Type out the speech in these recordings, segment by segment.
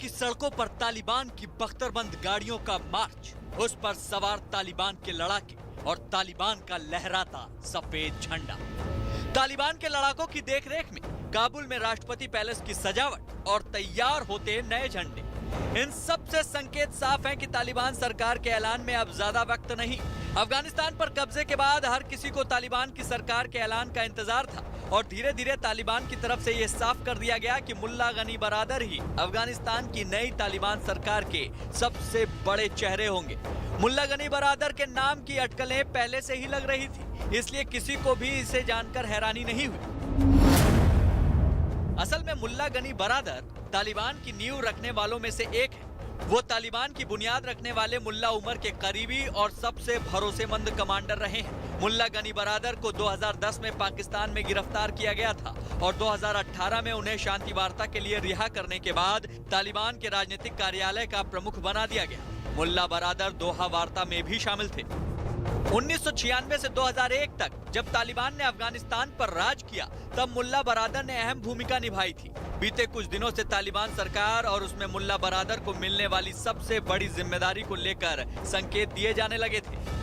की सड़कों पर तालिबान की बख्तरबंद गाड़ियों का मार्च, उस पर सवार तालिबान के लड़ाके और तालिबान का लहराता सफेद झंडा। तालिबान के लड़ाकों की देखरेख में काबुल में राष्ट्रपति पैलेस की सजावट और तैयार होते नए झंडे। इन सब से संकेत साफ है कि तालिबान सरकार के ऐलान में अब ज्यादा वक्त नहीं। अफगानिस्तान पर कब्जे के बाद हर किसी को तालिबान की सरकार के ऐलान का इंतजार था और धीरे धीरे तालिबान की तरफ से यह साफ कर दिया गया कि मुल्ला गनी बरादर ही अफगानिस्तान की नई तालिबान सरकार के सबसे बड़े चेहरे होंगे। मुल्ला गनी बरादर के नाम की अटकलें पहले से ही लग रही थी, इसलिए किसी को भी इसे जानकर हैरानी नहीं हुई। असल में मुल्ला गनी बरादर तालिबान की नींव रखने वालों में से एक है। वो तालिबान की बुनियाद रखने वाले मुल्ला उमर के करीबी और सबसे भरोसेमंद कमांडर रहे हैं। मुल्ला गनी बरादर को 2010 में पाकिस्तान में गिरफ्तार किया गया था और 2018 में उन्हें शांति वार्ता के लिए रिहा करने के बाद तालिबान के राजनीतिक कार्यालय का प्रमुख बना दिया गया। मुल्ला बरादर दोहा वार्ता में भी शामिल थे। 1996 से 2001 तक जब तालिबान ने अफगानिस्तान पर राज किया, तब मुल्ला बरादर ने अहम भूमिका निभाई थी। बीते कुछ दिनों से तालिबान सरकार और उसमें मुल्ला बरादर को मिलने वाली सबसे बड़ी जिम्मेदारी को लेकर संकेत दिए जाने लगे थे।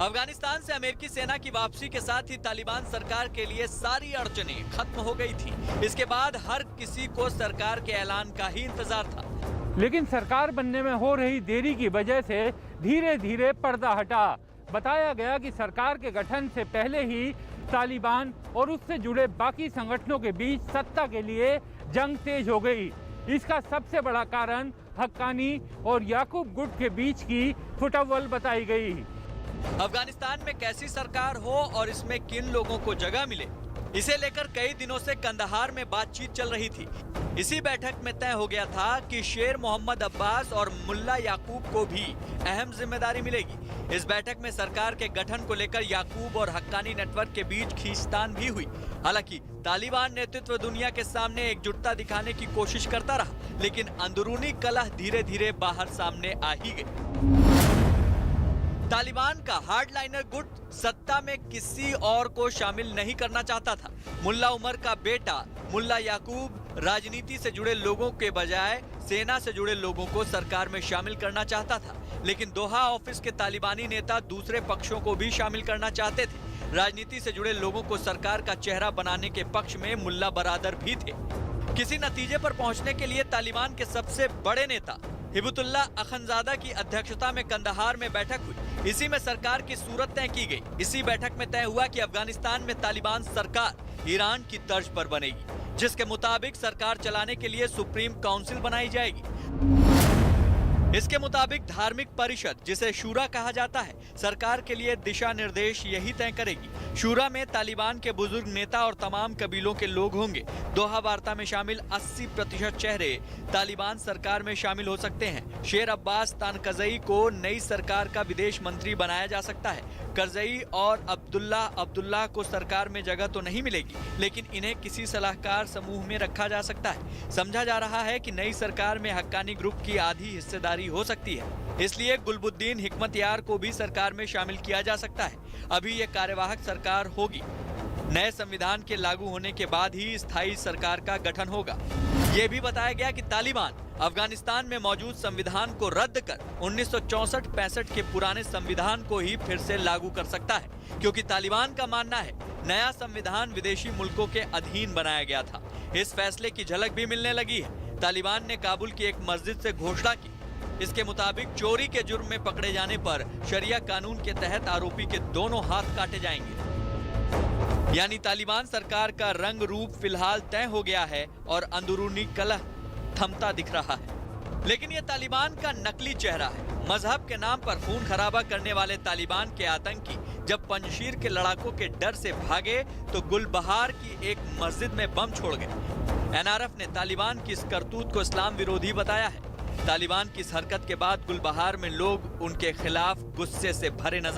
अफगानिस्तान से अमेरिकी सेना की वापसी के साथ ही तालिबान सरकार के लिए सारी अड़चनें खत्म हो गई थी। इसके बाद हर किसी को सरकार के ऐलान का ही इंतजार था। लेकिन सरकार बनने में हो रही देरी की वजह से धीरे धीरे पर्दा हटा। बताया गया कि सरकार के गठन से पहले ही तालिबान और उससे जुड़े बाकी संगठनों के बीच सत्ता के लिए जंग तेज हो गई। इसका सबसे बड़ा कारण हक्कानी और याकूब गुट के बीच की फुटअव्वल बताई गई। अफगानिस्तान में कैसी सरकार हो और इसमें किन लोगों को जगह मिले, इसे लेकर कई दिनों से कंदहार में बातचीत चल रही थी। इसी बैठक में तय हो गया था कि शेर मोहम्मद अब्बास और मुल्ला याकूब को भी अहम जिम्मेदारी मिलेगी। इस बैठक में सरकार के गठन को लेकर याकूब और हक्कानी नेटवर्क के बीच खींचतान भी हुई। हालांकि तालिबान नेतृत्व दुनिया के सामने एकजुटता दिखाने की कोशिश करता रहा, लेकिन अंदरूनी कलह धीरे धीरे बाहर सामने आ ही गई। तालिबान का हार्डलाइनर गुट सत्ता में किसी और को शामिल नहीं करना चाहता था। मुल्ला उमर का बेटा मुल्ला याकूब राजनीति से जुड़े लोगों के बजाय सेना से जुड़े लोगों को सरकार में शामिल करना चाहता था, लेकिन दोहा ऑफिस के तालिबानी नेता दूसरे पक्षों को भी शामिल करना चाहते थे। राजनीति से जुड़े लोगों को सरकार का चेहरा बनाने के पक्ष में मुल्ला बरादर भी थे। किसी नतीजे पर पहुंचने के लिए तालिबान के सबसे बड़े नेता हिबतुल्लाह अखंजादा की अध्यक्षता में कंदहार में बैठक हुई। इसी में सरकार की सूरत तय की गई। इसी बैठक में तय हुआ कि अफगानिस्तान में तालिबान सरकार ईरान की तर्ज पर बनेगी, जिसके मुताबिक सरकार चलाने के लिए सुप्रीम काउंसिल बनाई जाएगी। इसके मुताबिक धार्मिक परिषद, जिसे शूरा कहा जाता है, सरकार के लिए दिशा निर्देश यही तय करेगी। शूरा में तालिबान के बुजुर्ग नेता और तमाम कबीलों के लोग होंगे। दोहा वार्ता में शामिल 80% चेहरे तालिबान सरकार में शामिल हो सकते हैं। शेर अब्बास तानकज़ई को नई सरकार का विदेश मंत्री बनाया जा सकता है। करज़ई और अब्दुल्लाह को सरकार में जगह तो नहीं मिलेगी, लेकिन इन्हें किसी सलाहकार समूह में रखा जा सकता है। समझा जा रहा है कि नई सरकार में हक्कानी ग्रुप की आधी हिस्सेदारी हो सकती है, इसलिए गुलबुद्दीन हिकमतयार को भी सरकार में शामिल किया जा सकता है। अभी ये कार्यवाहक सरकार होगी। नए संविधान के लागू होने के बाद ही स्थायी सरकार का गठन होगा। ये भी बताया गया कि तालिबान अफगानिस्तान में मौजूद संविधान को रद्द कर 1964-65 के पुराने संविधान को ही फिर से लागू कर सकता है, क्योंकि तालिबान का मानना है नया संविधान विदेशी मुल्कों के अधीन बनाया गया था। इस फैसले की झलक भी मिलने लगी है। तालिबान ने काबुल की एक मस्जिद से घोषणा की। इसके मुताबिक चोरी के जुर्म में पकड़े जाने पर शरिया कानून के तहत आरोपी के दोनों हाथ काटे जाएंगे। यानी तालिबान सरकार का रंग रूप फिलहाल तय हो गया है और अंदरूनी कलह थमता दिख रहा है। लेकिन ये तालिबान का नकली चेहरा है। मजहब के नाम पर खून खराबा करने वाले तालिबान के आतंकी जब पंजशीर के लड़ाकों के डर से भागे तो गुलबहार की एक मस्जिद में बम छोड़ गए। एनआरएफ ने तालिबान की इस करतूत को इस्लाम विरोधी बताया है। तालिबान की इस हरकत के बाद गुलबहार में लोग उनके खिलाफ गुस्से से भरे नजर